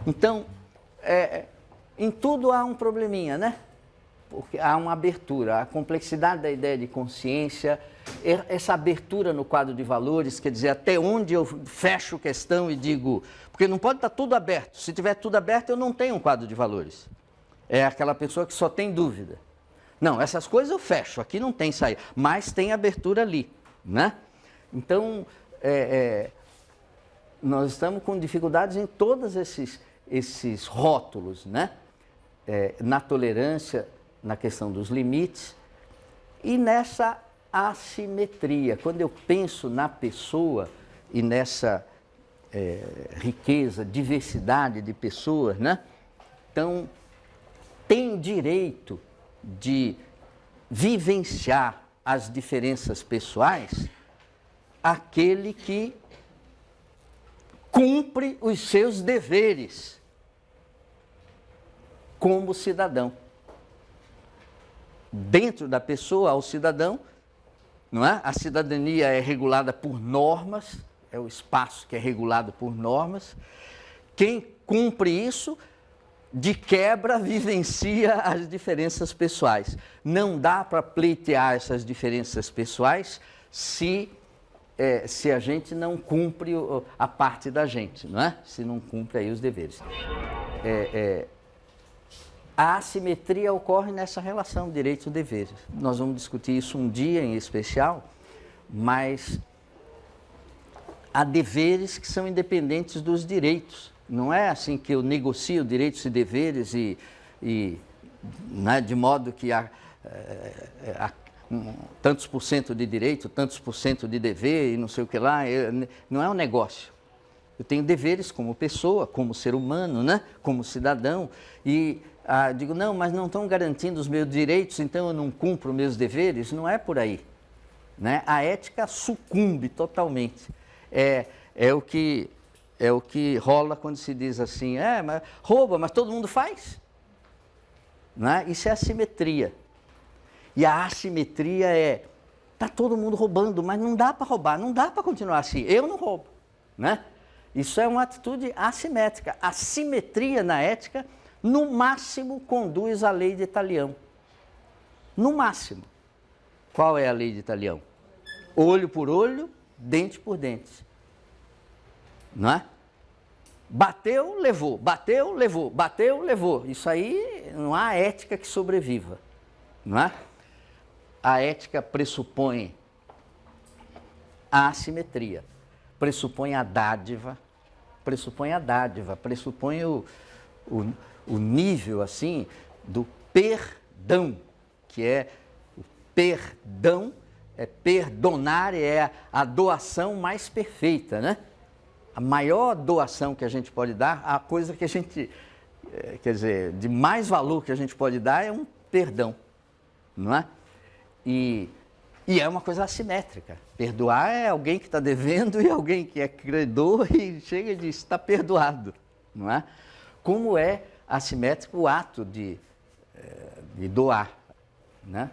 Então, em tudo há um probleminha, né? Porque há uma abertura, a complexidade da ideia de consciência, essa abertura no quadro de valores, quer dizer, até onde eu fecho questão e digo, porque não pode estar tudo aberto, se tiver tudo aberto eu não tenho um quadro de valores. É aquela pessoa que só tem dúvida. Não, essas coisas eu fecho, aqui não tem saída, mas tem abertura ali, né? Então, nós estamos com dificuldades em todos esses rótulos, né? Na tolerância, na questão dos limites e nessa assimetria. Quando eu penso na pessoa e nessa riqueza, diversidade de pessoas, né? Então, tem direito de vivenciar as diferenças pessoais aquele que cumpre os seus deveres como cidadão. Dentro da pessoa, ao cidadão, não é? A cidadania é regulada por normas, é o espaço que é regulado por normas. Quem cumpre isso, de quebra, vivencia as diferenças pessoais. Não dá para pleitear essas diferenças pessoais se a gente não cumpre a parte da gente, não é? Se não cumpre aí os deveres. A assimetria ocorre nessa relação direitos e deveres. Nós vamos discutir isso um dia em especial, mas há deveres que são independentes dos direitos. Não é assim que eu negocio direitos e deveres né, de modo que há tantos por cento de direito, tantos por cento de dever e não sei o que lá. Não é um negócio. Eu tenho deveres como pessoa, como ser humano, né, como cidadão e digo, não, mas não estão garantindo os meus direitos, então eu não cumpro meus deveres. Não é por aí, né? A ética sucumbe totalmente. É o que rola quando se diz assim, mas rouba, mas todo mundo faz. Né? Isso é assimetria. E a assimetria está todo mundo roubando, mas não dá para roubar, não dá para continuar assim. Eu não roubo. Né? Isso é uma atitude assimétrica. A simetria na ética, no máximo, conduz à lei de Talião. No máximo. Qual é a lei de Talião? Olho por olho, dente por dente. Não é? Bateu, levou, bateu, levou, bateu, levou. Isso aí não há ética que sobreviva. Não é? A ética pressupõe a assimetria, pressupõe a dádiva, pressupõe o nível, assim, do perdão, que é o perdão, perdonar, é a doação mais perfeita, né? A maior doação que a gente pode dar, a coisa que a gente, quer dizer, de mais valor que a gente pode dar é um perdão, não é? E é uma coisa assimétrica. Perdoar é alguém que está devendo e alguém que é credor e chega e diz, está perdoado, não é? Como é assimétrico o ato de doar, né?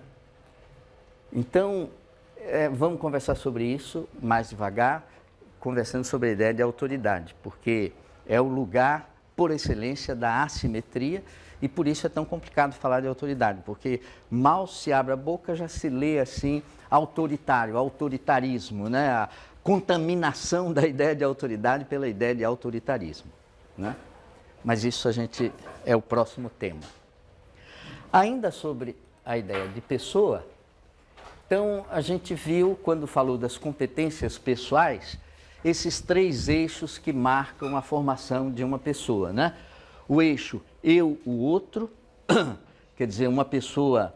Então, vamos conversar sobre isso mais devagar, conversando sobre a ideia de autoridade, porque é o lugar, por excelência, da assimetria e por isso é tão complicado falar de autoridade, porque mal se abre a boca, já se lê assim, autoritário, autoritarismo, né? A contaminação da ideia de autoridade pela ideia de autoritarismo, né? Mas isso é o próximo tema. Ainda sobre a ideia de pessoa, então a gente viu, quando falou das competências pessoais, esses 3 eixos que marcam a formação de uma pessoa, né? O eixo eu, o outro, quer dizer, uma pessoa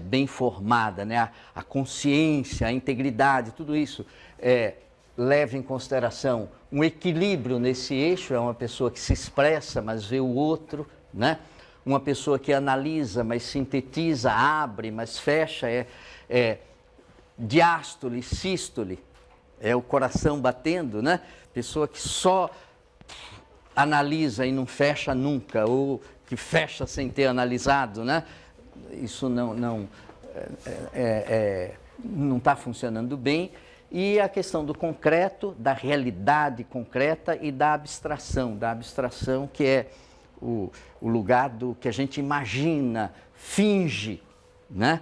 bem formada, né? A consciência, a integridade, tudo isso leva em consideração um equilíbrio nesse eixo, é uma pessoa que se expressa, mas vê o outro, né? Uma pessoa que analisa, mas sintetiza, abre, mas fecha, diástole, sístole, é o coração batendo, né? Pessoa que só analisa e não fecha nunca, ou que fecha sem ter analisado, né? Isso não está funcionando bem. e a questão do concreto, da realidade concreta e da abstração que é o lugar do que a gente imagina, finge, né?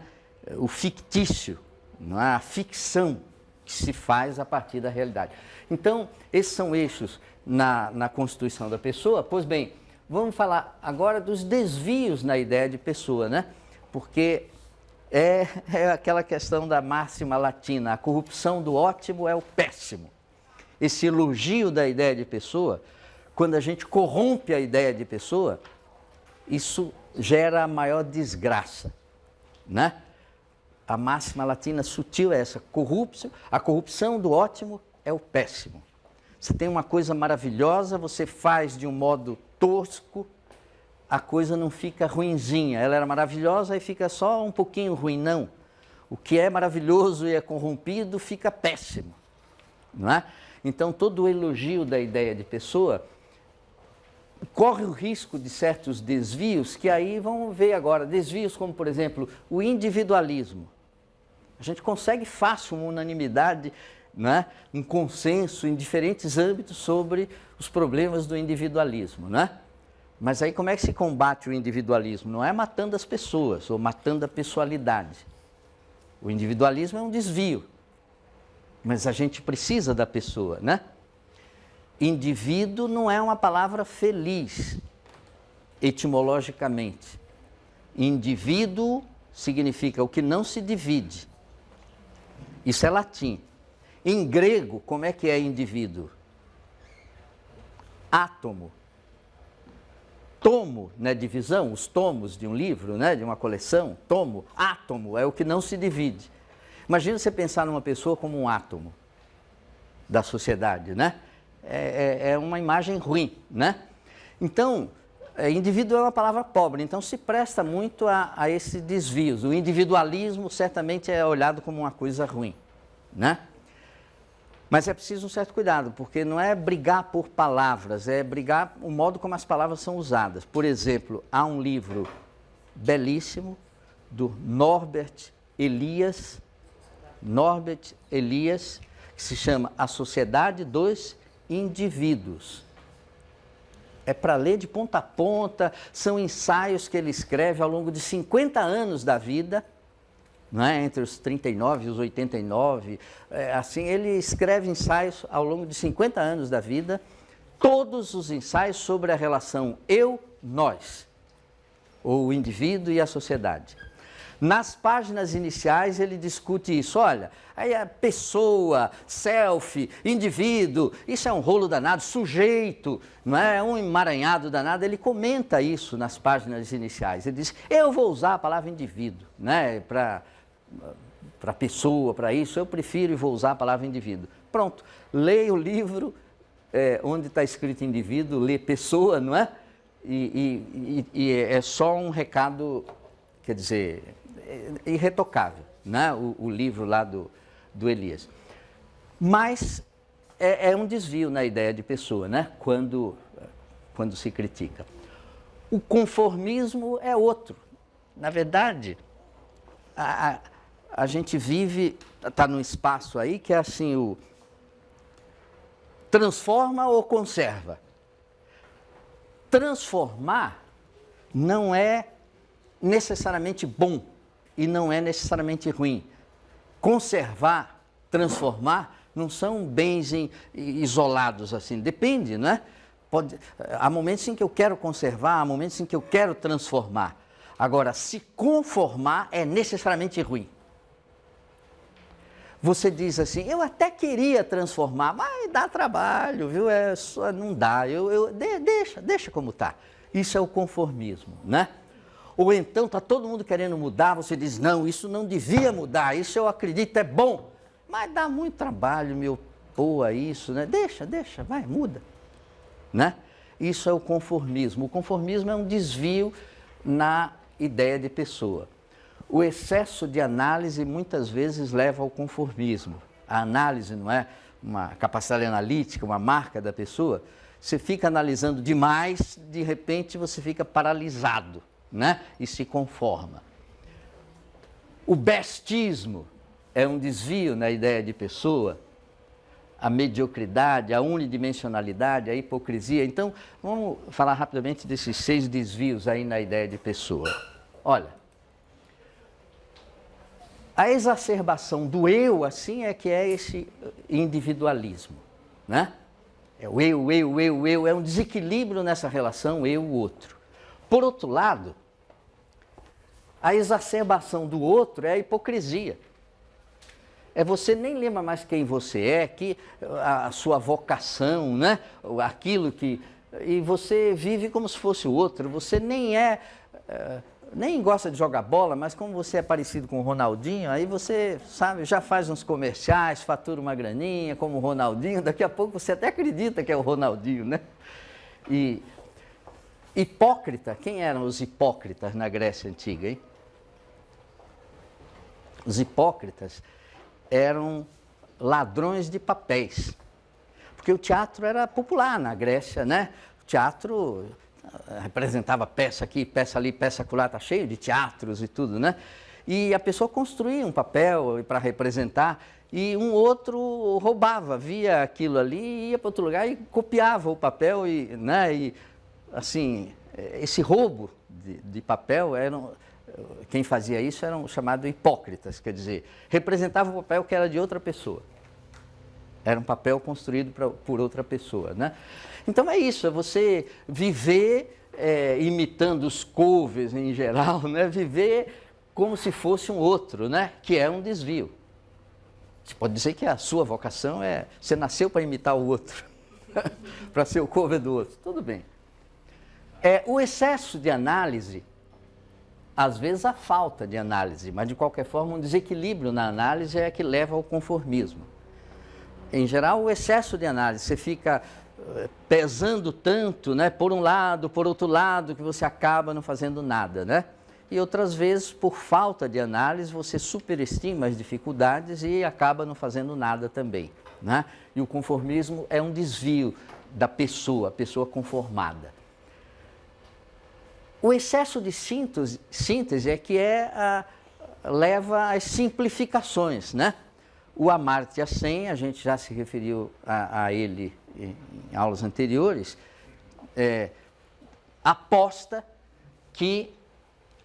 O fictício, não é? A ficção que se faz a partir da realidade. Então, esses são eixos na constituição da pessoa. Pois bem, vamos falar agora dos desvios na ideia de pessoa, né? Porque é aquela questão da máxima latina, a corrupção do ótimo é o péssimo. Esse elogio da ideia de pessoa, quando a gente corrompe a ideia de pessoa, isso gera a maior desgraça, né? A máxima latina sutil é essa, a corrupção do ótimo é o péssimo. Você tem uma coisa maravilhosa, você faz de um modo tosco, a coisa não fica ruinzinha. Ela era maravilhosa e fica só um pouquinho ruim, não. O que é maravilhoso e é corrompido fica péssimo, não é? Então, todo o elogio da ideia de pessoa corre o risco de certos desvios, que aí vamos ver agora, desvios como, por exemplo, o individualismo. A gente consegue fácil uma unanimidade, né, um consenso em diferentes âmbitos sobre os problemas do individualismo, né? Mas aí como é que se combate o individualismo? Não é matando as pessoas ou matando a pessoalidade. O individualismo é um desvio, mas a gente precisa da pessoa, né? Indivíduo não é uma palavra feliz, etimologicamente. Indivíduo significa o que não se divide. Isso é latim. Em grego, como é que é indivíduo? Átomo. Tomo, né, divisão, os tomos de um livro, né, de uma coleção, tomo, átomo, é o que não se divide. Imagina você pensar numa pessoa como um átomo da sociedade, né? É uma imagem ruim, né? Então, indivíduo é uma palavra pobre, então se presta muito a esses desvios. O individualismo certamente é olhado como uma coisa ruim, né? Mas é preciso um certo cuidado, porque não é brigar por palavras, é brigar o modo como as palavras são usadas. Por exemplo, há um livro belíssimo do Norbert Elias, que se chama A Sociedade dos Indivíduos. É para ler de ponta a ponta, são ensaios que ele escreve ao longo de 50 anos da vida, não é? Entre os 39 e os 89, assim, ele escreve ensaios ao longo de 50 anos da vida, todos os ensaios sobre a relação eu-nós, ou o indivíduo e a sociedade. Nas páginas iniciais ele discute isso, olha, aí a pessoa, self, indivíduo, isso é um rolo danado, sujeito, não é um emaranhado danado, ele comenta isso nas páginas iniciais, ele diz, eu vou usar a palavra indivíduo, né, para pessoa, para isso, eu prefiro e vou usar a palavra indivíduo. Pronto, leia o livro onde está escrito indivíduo, lê pessoa, não é? E é só um recado, quer dizer, irretocável, né? O livro lá do Elias. Mas é um desvio na ideia de pessoa, né? Quando se critica. O conformismo é outro. Na verdade, a gente vive, está num espaço aí que é assim, o transforma ou conserva. Transformar não é necessariamente bom e não é necessariamente ruim. Conservar, transformar, não são bens isolados assim, depende, não é? Há momentos em que eu quero conservar, há momentos em que eu quero transformar. Agora, se conformar é necessariamente ruim. Você diz assim, eu até queria transformar, mas dá trabalho, viu? Não dá, deixa como está. Isso é o conformismo, né? Ou então está todo mundo querendo mudar, você diz, não, isso não devia mudar, isso eu acredito é bom, mas dá muito trabalho me opor a isso, né? Deixa, vai, muda, né? Isso é o conformismo. O conformismo é um desvio na ideia de pessoa. O excesso de análise muitas vezes leva ao conformismo. A análise não é uma capacidade analítica, uma marca da pessoa. Você fica analisando demais, de repente você fica paralisado, né? E se conforma. O bestismo é um desvio na ideia de pessoa, a mediocridade, a unidimensionalidade, a hipocrisia. Então, vamos falar rapidamente desses 6 desvios aí na ideia de pessoa. Olha, a exacerbação do eu, assim, é que é esse individualismo, né? É o eu, é um desequilíbrio nessa relação eu-outro. Por outro lado, a exacerbação do outro é a hipocrisia. É você nem lembra mais quem você é, que a sua vocação, né? Aquilo que... E você vive como se fosse o outro, você nem nem gosta de jogar bola, mas como você é parecido com o Ronaldinho, aí você, sabe, já faz uns comerciais, fatura uma graninha como o Ronaldinho, daqui a pouco você até acredita que é o Ronaldinho, né? E hipócrita, quem eram os hipócritas na Grécia Antiga, hein? Os hipócritas eram ladrões de papéis, porque o teatro era popular na Grécia, né? O teatro representava peça aqui, peça ali, peça acolá, está cheio de teatros e tudo, né? E a pessoa construía um papel para representar e um outro roubava, via aquilo ali, ia para outro lugar e copiava o papel e, né? E assim, esse roubo de papel quem fazia isso eram chamados hipócritas, quer dizer, representava o papel que era de outra pessoa. Era um papel construído por outra pessoa, né? Então é isso, é você viver imitando os covers em geral, né? Viver como se fosse um outro, né? Que é um desvio. Você pode dizer que a sua vocação você nasceu para imitar o outro, para ser o cover do outro, tudo bem. O excesso de análise, às vezes a falta de análise, mas de qualquer forma um desequilíbrio na análise é que leva ao conformismo. Em geral, o excesso de análise, você fica pesando tanto, né, por um lado, por outro lado, que você acaba não fazendo nada, né? E outras vezes, por falta de análise, você superestima as dificuldades e acaba não fazendo nada também, né? E o conformismo é um desvio da pessoa, a pessoa conformada. O excesso de síntese é que leva às simplificações, né? O Amartya Sen, a gente já se referiu a ele em aulas anteriores, aposta que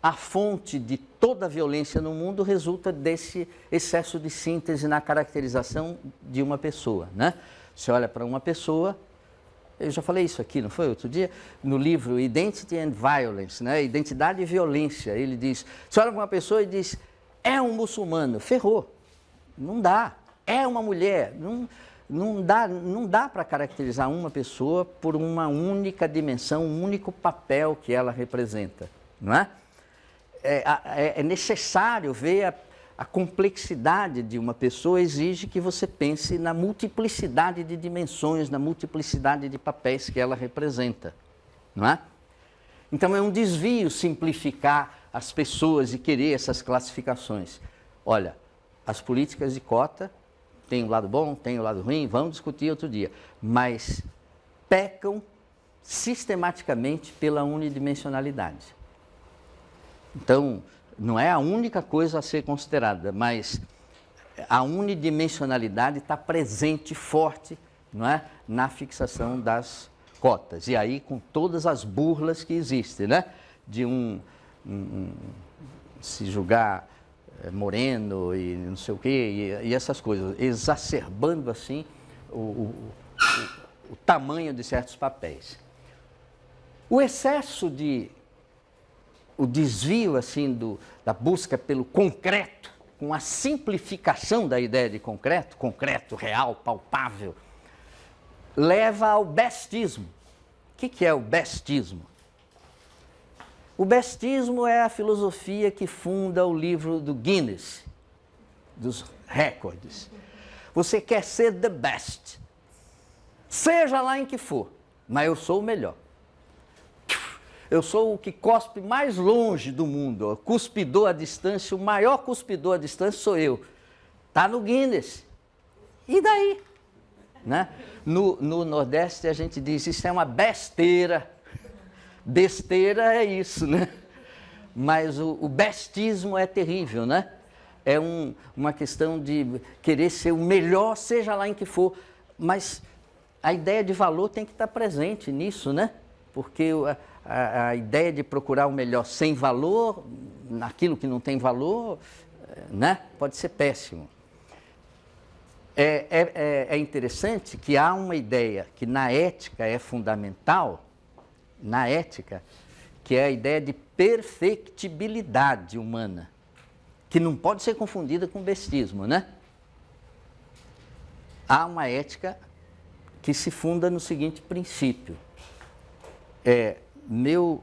a fonte de toda a violência no mundo resulta desse excesso de síntese na caracterização de uma pessoa, né? Você olha para uma pessoa, eu já falei isso aqui, não foi outro dia? No livro Identity and Violence, né? Identidade e Violência, ele diz, você olha para uma pessoa e diz, é um muçulmano, ferrou, não dá, é uma mulher, não dá para caracterizar uma pessoa por uma única dimensão, um único papel que ela representa, não é? É necessário ver a complexidade de uma pessoa, exige que você pense na multiplicidade de dimensões, na multiplicidade de papéis que ela representa, não é? Então é um desvio simplificar as pessoas e querer essas classificações. Olha, as políticas de cota tem o lado bom, tem o lado ruim, vamos discutir outro dia, mas pecam sistematicamente pela unidimensionalidade. Então, não é a única coisa a ser considerada, mas a unidimensionalidade está presente, forte, não é? Na fixação das cotas. E aí com todas as burlas que existem, né? De se julgar moreno e não sei o quê, e essas coisas, exacerbando assim o tamanho de certos papéis. O excesso o desvio assim da busca pelo concreto, com a simplificação da ideia de concreto, real, palpável, leva ao bestismo. O que é o bestismo? O bestismo é a filosofia que funda o livro do Guinness, dos recordes. Você quer ser the best, seja lá em que for, mas eu sou o melhor. Eu sou o que cospe mais longe do mundo, o cuspidor à distância, o maior cuspidor à distância sou eu. Está no Guinness. E daí? Né? No Nordeste a gente diz, isso é uma besteira. Besteira é isso, né? Mas o bestismo é terrível, né? é uma questão de querer ser o melhor, seja lá em que for, mas a ideia de valor tem que estar presente nisso, né? Porque a ideia de procurar o melhor sem valor, naquilo que não tem valor, né? Pode ser péssimo. É interessante que há uma ideia que na ética é fundamental, na ética, que é a ideia de perfectibilidade humana, que não pode ser confundida com bestismo, né? Há uma ética que se funda no seguinte princípio: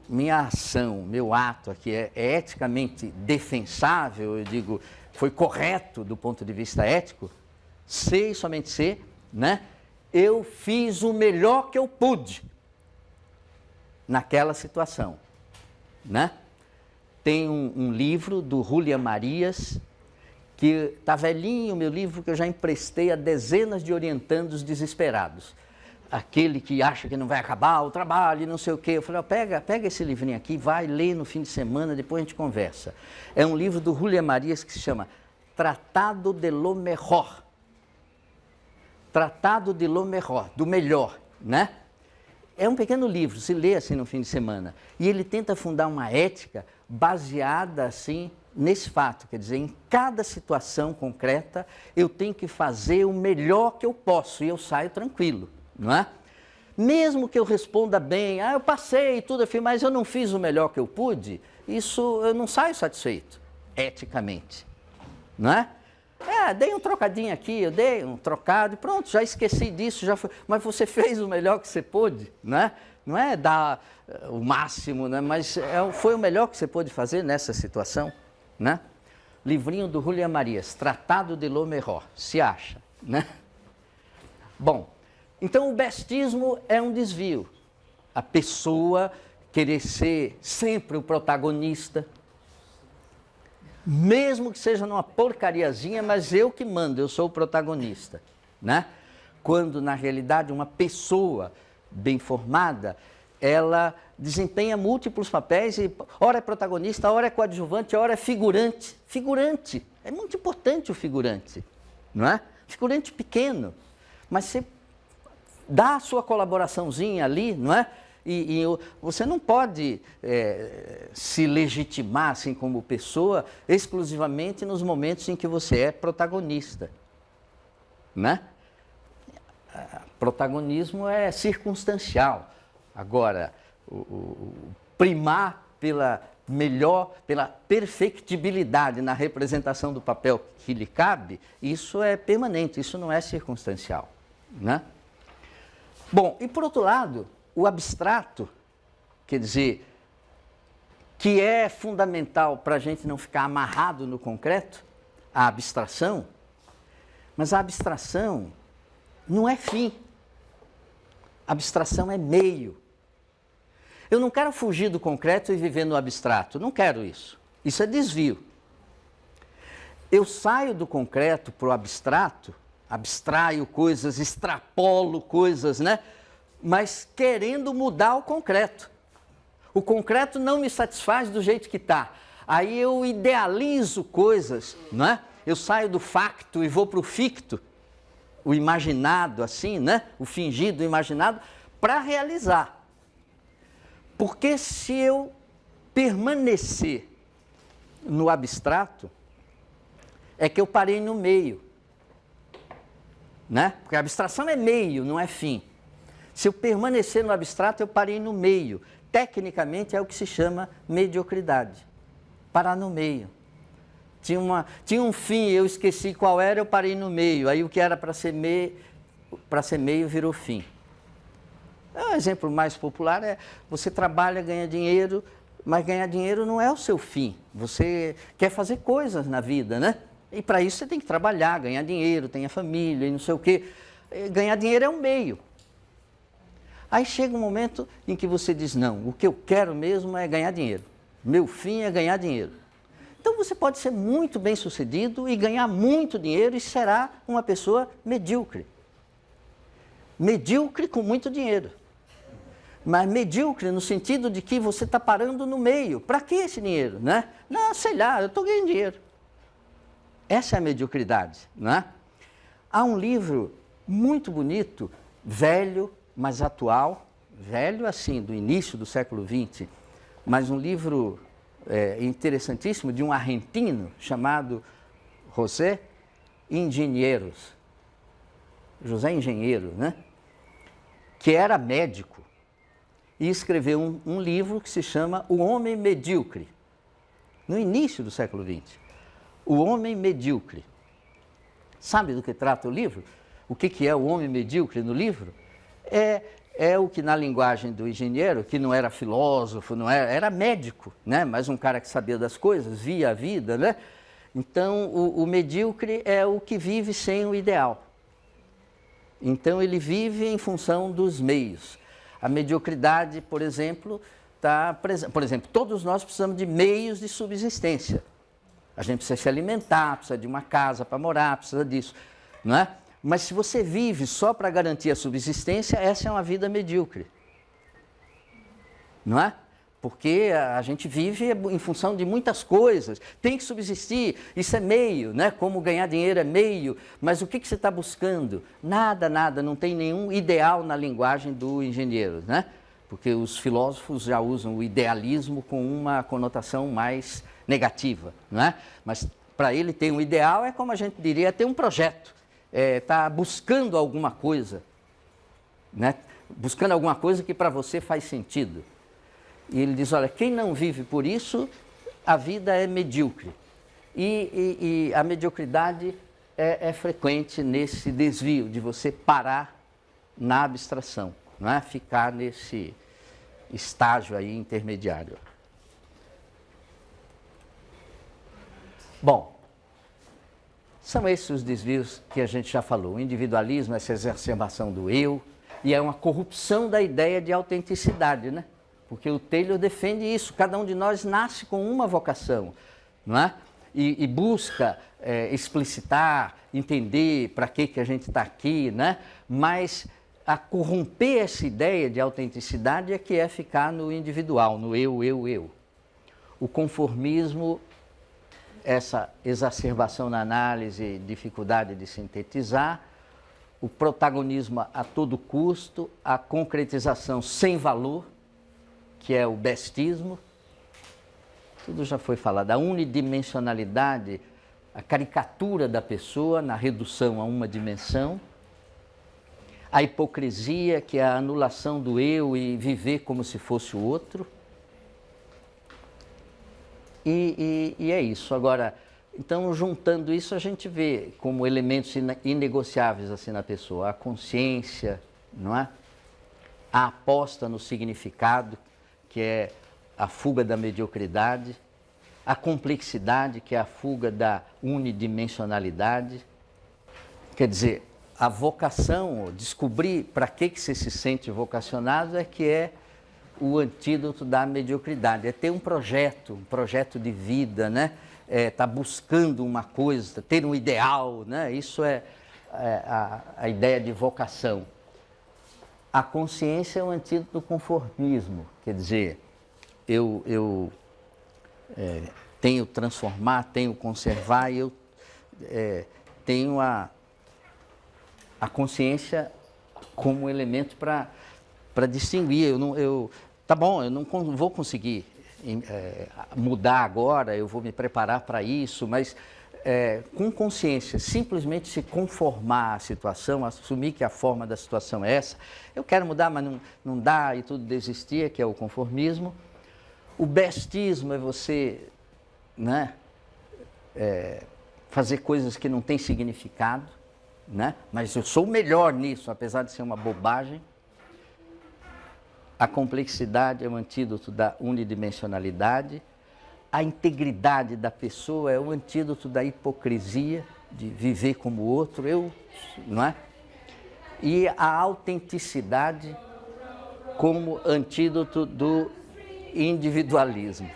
minha ação, meu ato aqui é eticamente defensável, eu digo, foi correto do ponto de vista ético, ser e somente ser, né? Eu fiz o melhor que eu pude naquela situação, né? Tem um livro do Julian Marias, que está velhinho, meu livro que eu já emprestei a dezenas de orientandos desesperados. Aquele que acha que não vai acabar o trabalho e não sei o quê. Eu falei, pega esse livrinho aqui, vai ler no fim de semana, depois a gente conversa. É um livro do Julian Marias que se chama Tratado de lo Mejor. Tratado de lo Mejor, do melhor, né? É um pequeno livro, se lê assim no fim de semana. E ele tenta fundar uma ética baseada assim nesse fato, quer dizer, em cada situação concreta eu tenho que fazer o melhor que eu posso e eu saio tranquilo, não é? Mesmo que eu responda bem, eu passei e tudo, mas eu não fiz o melhor que eu pude, isso eu não saio satisfeito, eticamente, não é? Dei um trocadinho aqui, eu dei um trocado, pronto, já esqueci disso, já foi. Mas você fez o melhor que você pôde, né? Não é dar o máximo, né? Mas foi o melhor que você pôde fazer nessa situação, né? Livrinho do Julian Marias, Tratado de lo Mejor, se acha, né? Bom, então o bestismo é um desvio. A pessoa querer ser sempre o protagonista, mesmo que seja numa porcariazinha, mas eu que mando, eu sou o protagonista, né? Quando, na realidade, uma pessoa bem formada, ela desempenha múltiplos papéis e ora é protagonista, ora é coadjuvante, ora é figurante. Figurante, é muito importante o figurante, não é? Figurante pequeno, mas você dá a sua colaboraçãozinha ali, não é? E você não pode se legitimar assim como pessoa exclusivamente nos momentos em que você é protagonista, né? Protagonismo é circunstancial. Agora, o primar pela perfectibilidade na representação do papel que lhe cabe, isso é permanente, isso não é circunstancial, né? Bom, e por outro lado, o abstrato, quer dizer, que é fundamental para a gente não ficar amarrado no concreto, a abstração, mas a abstração não é fim, a abstração é meio. Eu não quero fugir do concreto e viver no abstrato, não quero isso, isso é desvio. Eu saio do concreto para o abstrato, abstraio coisas, extrapolo coisas, né? Mas querendo mudar o concreto. O concreto não me satisfaz do jeito que está. Aí eu idealizo coisas, não é? Eu saio do facto e vou para o ficto, o imaginado assim, né? O fingido, o imaginado, para realizar. Porque se eu permanecer no abstrato, é que eu parei no meio, né? Porque a abstração é meio, não é fim. Se eu permanecer no abstrato, eu parei no meio. Tecnicamente é o que se chama mediocridade. Parar no meio. Tinha um fim, eu esqueci qual era, eu parei no meio. Aí o que era para ser meio virou fim. Um exemplo mais popular é você trabalha, ganha dinheiro, mas ganhar dinheiro não é o seu fim. Você quer fazer coisas na vida, né? E para isso você tem que trabalhar, ganhar dinheiro, tem a família e não sei o quê. Ganhar dinheiro é um meio. Aí chega um momento em que você diz, não, o que eu quero mesmo é ganhar dinheiro. Meu fim é ganhar dinheiro. Então você pode ser muito bem sucedido e ganhar muito dinheiro e será uma pessoa medíocre. Medíocre com muito dinheiro. Mas medíocre no sentido de que você está parando no meio. Para que esse dinheiro, né? Não, sei lá, eu estou ganhando dinheiro. Essa é a mediocridade, não é? Há um livro muito bonito, velho, mas atual, velho assim, do início do século XX, mas um livro interessantíssimo de um argentino chamado José Engenheiros, José Engenheiro, né? Que era médico e escreveu um livro que se chama O Homem Medíocre, no início do século XX. O Homem Medíocre. Sabe do que trata o livro? O que é o homem medíocre no livro? É o que na linguagem do engenheiro, que não era filósofo, não era médico, né? Mas um cara que sabia das coisas, via a vida, né? Então, o medíocre é o que vive sem o ideal. Então, ele vive em função dos meios. A mediocridade, por exemplo, está presente. Por exemplo, todos nós precisamos de meios de subsistência. A gente precisa se alimentar, precisa de uma casa para morar, precisa disso, não é? Mas se você vive só para garantir a subsistência, essa é uma vida medíocre, não é? Porque a gente vive em função de muitas coisas, tem que subsistir, isso é meio, né? Como ganhar dinheiro é meio, mas o que você está buscando? Nada, não tem nenhum ideal na linguagem do engenheiro, né? Porque os filósofos já usam o idealismo com uma conotação mais negativa, não é? Mas para ele ter um ideal é como a gente diria, ter um projeto, tá buscando alguma coisa, né? Buscando alguma coisa que para você faz sentido. E ele diz, olha, quem não vive por isso, a vida é medíocre. E a mediocridade é frequente nesse desvio de você parar na abstração, não é? Ficar nesse estágio aí intermediário. Bom, são esses os desvios que a gente já falou. O individualismo, essa exacerbação do eu, e é uma corrupção da ideia de autenticidade, né? Porque o Taylor defende isso, cada um de nós nasce com uma vocação, não é? E busca explicitar, entender para que a gente está aqui, né? Mas a corromper essa ideia de autenticidade é que é ficar no individual, no eu. O conformismo, essa exacerbação na análise, dificuldade de sintetizar, o protagonismo a todo custo, a concretização sem valor, que é o bestismo, tudo já foi falado, a unidimensionalidade, a caricatura da pessoa na redução a uma dimensão, a hipocrisia, que é a anulação do eu e viver como se fosse o outro. E é isso. Agora, então, juntando isso, a gente vê como elementos inegociáveis assim na pessoa, a consciência, não é? A aposta no significado, que é a fuga da mediocridade, a complexidade, que é a fuga da unidimensionalidade. Quer dizer, a vocação, descobrir para que você se sente vocacionado é que é o antídoto da mediocridade, é ter um projeto de vida, né? Tá buscando uma coisa, ter um ideal, né? Isso é a ideia de vocação. A consciência é o antídoto do conformismo, quer dizer, eu tenho transformar, tenho conservar, e eu tenho a consciência como elemento para distinguir. Tá bom, eu não vou conseguir mudar agora, eu vou me preparar para isso, mas com consciência, simplesmente se conformar à situação, assumir que a forma da situação é essa, eu quero mudar, mas não dá, e tudo desistir, que é o conformismo. O bestismo é você, né, fazer coisas que não têm significado, né, mas eu sou o melhor nisso, apesar de ser uma bobagem. A complexidade é o antídoto da unidimensionalidade. A integridade da pessoa é o antídoto da hipocrisia, de viver como o outro, não é? E a autenticidade como antídoto do individualismo.